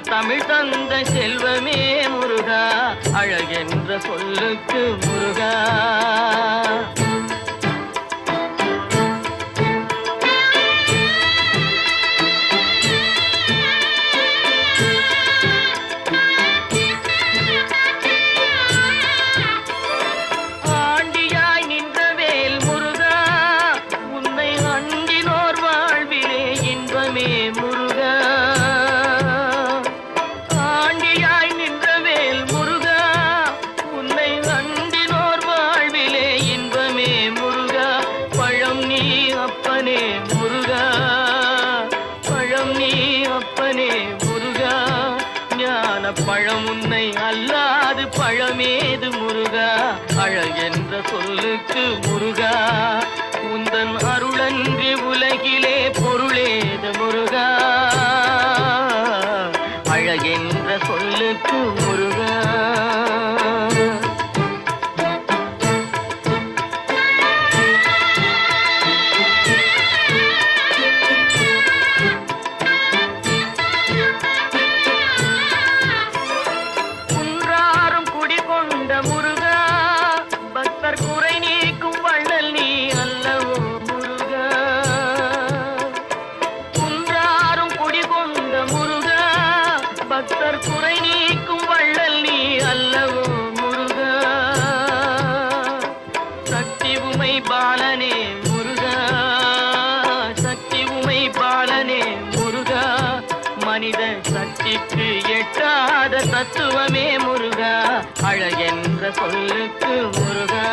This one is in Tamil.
தமிழ் தந்த செல்வமே முருகா, அழகென்ற சொல்லுக்கு முருகா. பழம் உன்னை அல்லாது பழமேது முருகா, அழகென்ற சொல்லுக்கு முருகா. உந்தன் அருளன்றி உலகிலே பொருளேது முருகா, அழகென்ற சொல்லுக்கு முருகா. பக்தர் குறை நீக்கும் வள்ளல் நீ அல்லவோ முருகா. சக்தி உமை பாலனே முருகா, சக்தி உமை பாலனே முருகா. மனித சக்திக்கு எட்டாத தத்துவமே முருகா, அழகென்ற சொல்லுக்கு முருகா.